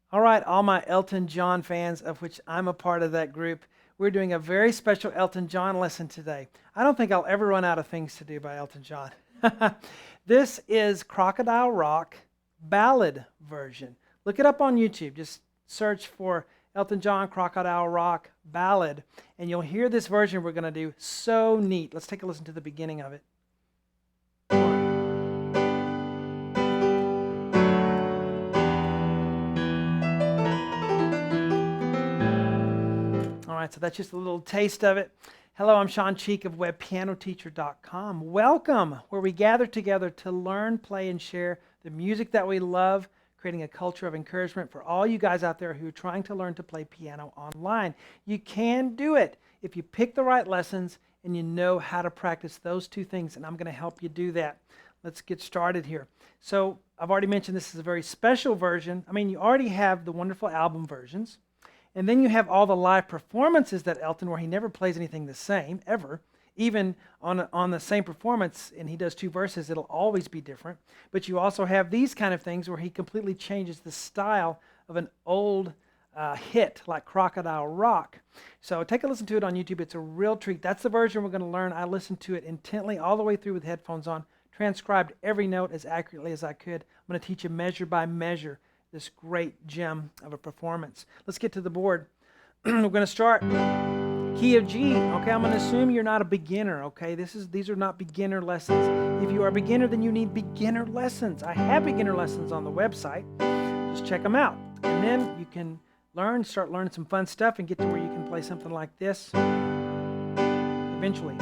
All right, all my Elton John fans, of which I'm a part of that group, we're doing a very special Elton John lesson today. I don't think I'll ever run out of things to do by Elton John. This is Crocodile Rock Ballad version. Look it up on YouTube. Just search for Elton John Crocodile Rock Ballad, and you'll hear this version we're going to do. So neat. Let's take a listen to the beginning of it. All right, so that's just a little taste of it. Hello, I'm Shawn of webpianoteacher.com. Welcome, where we gather together to learn, play, and share the music that we love, creating a culture of encouragement for all you guys out there who are trying to learn to play piano online. You can do it if you pick the right lessons and you know how to practice those two things, and I'm going to help you do that. Let's get started here. So I've already mentioned this is a very special version. I mean, you already have the wonderful album versions. And then you have all the live performances that Elton, where he never plays anything the same, ever. Even on the same performance, and he does two verses, it'll always be different. But you also have these kind of things where he completely changes the style of an old hit like Crocodile Rock. So take a listen to it on YouTube. It's a real treat. That's the version we're going to learn. I listened to it intently all the way through with headphones on, transcribed every note as accurately as I could. I'm going to teach you measure by measure this great gem of a performance. Let's get to the board. We're going to start key of G. Okay, I'm going to assume you're not a beginner. Okay, these are not beginner lessons. If you are a beginner, then you need beginner lessons. I have beginner lessons on the website. Just check them out, and then you can start learning some fun stuff, and get to where you can play something like this eventually.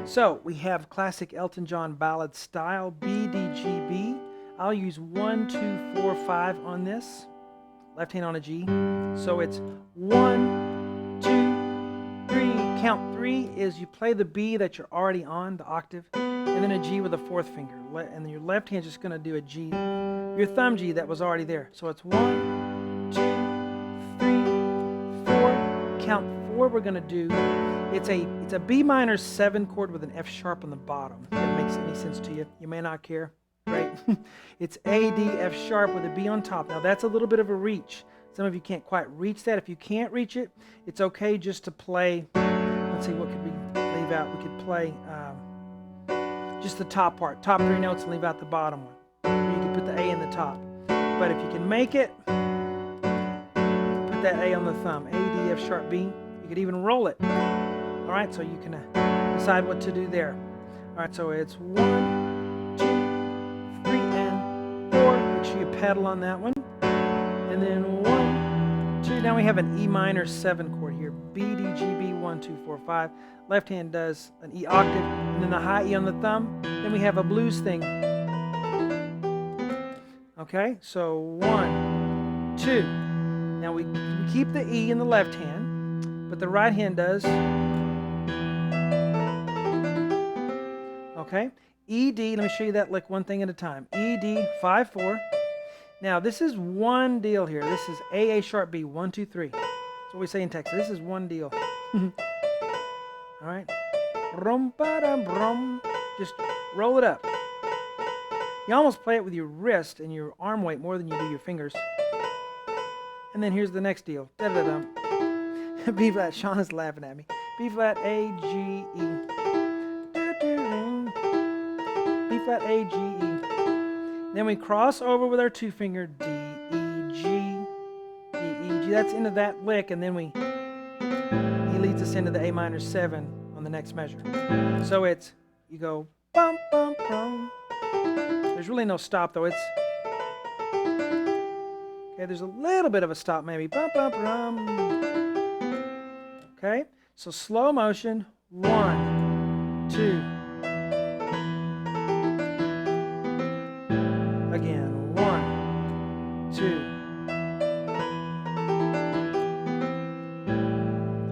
So we have classic Elton John ballad style, B, D, G, B. I'll use 1, 2, 4, 5 on this. Left hand on a G. So it's 1, 2, 3. Count 3 is you play the B that you're already on, the octave, and then a G with a fourth finger. And then your left hand's just going to do a G, your thumb G that was already there. So it's 1, 2, 3, 4. Count 4 we're going to do. It's a B minor 7 chord with an F sharp on the bottom. If that makes any sense to you. You may not care. Right? It's A, D, F sharp with a B on top. Now that's a little bit of a reach. Some of you can't quite reach that. If you can't reach it, it's okay just to play. Let's see, what could we leave out? We could play just the top part, top 3 notes, and leave out the bottom one. Or you could put the A in the top. But if you can make it, put that A on the thumb. A, D, F sharp, B. You could even roll it. All right, so you can decide what to do there. All right, so it's 1, 3 and 4. Make sure you pedal on that one. And then 1, 2. Now we have an E minor 7 chord here. B, D, G, B, 1, 2, 4, 5. Left hand does an E octave, and then the high E on the thumb. Then we have a blues thing. Okay, so 1, 2. Now we keep the E in the left hand, but the right hand does. Okay. E, D, let me show you that lick one thing at a time. E, D, 5, 4. Now, this is one deal here. This is A, A sharp, B, 1, 2, 3. That's what we say in Texas. This is one deal. All right. Just roll it up. You almost play it with your wrist and your arm weight more than you do your fingers. And then here's the next deal. Da-da-da-dum. B flat. Shawn is laughing at me. B flat, A, G, E. B flat, A, G, E. Then we cross over with our 2 finger, D, E, G, D, E, G. That's into that lick, and then he leads us into the A minor 7 on the next measure. So it's, you go, bum, bum, bum. There's really no stop, though. It's, okay, there's a little bit of a stop, maybe. Bum, bum, bum. Okay, so slow motion, 1, 2. Again, 1, 2.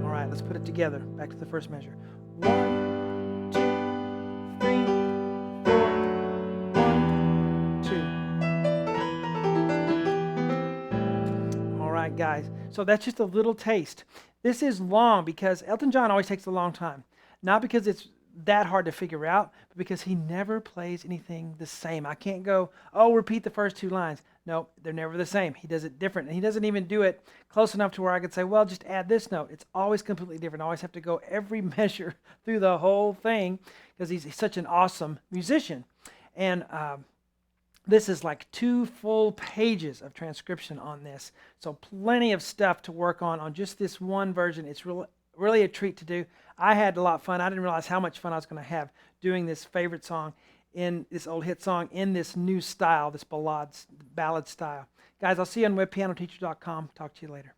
All right, let's put it together. Back to the first measure. 1, 2, 3, 4. 1, 2. All right, guys. So that's just a little taste. This is long because Elton John always takes a long time. Not because it's that hard to figure out, but because he never plays anything the same. I can't go, oh, repeat the first two lines. No, they're never the same. He does it different. And he doesn't even do it close enough to where I could say, well, just add this note. It's always completely different. I always have to go every measure through the whole thing because he's such an awesome musician. And this is like 2 full pages of transcription on this. So plenty of stuff to work on just this one version. It's really a treat to do. I had a lot of fun. I didn't realize how much fun I was going to have doing this favorite song, in this old hit song, in this new style, this ballad style. Guys, I'll see you on webpianoteacher.com. Talk to you later.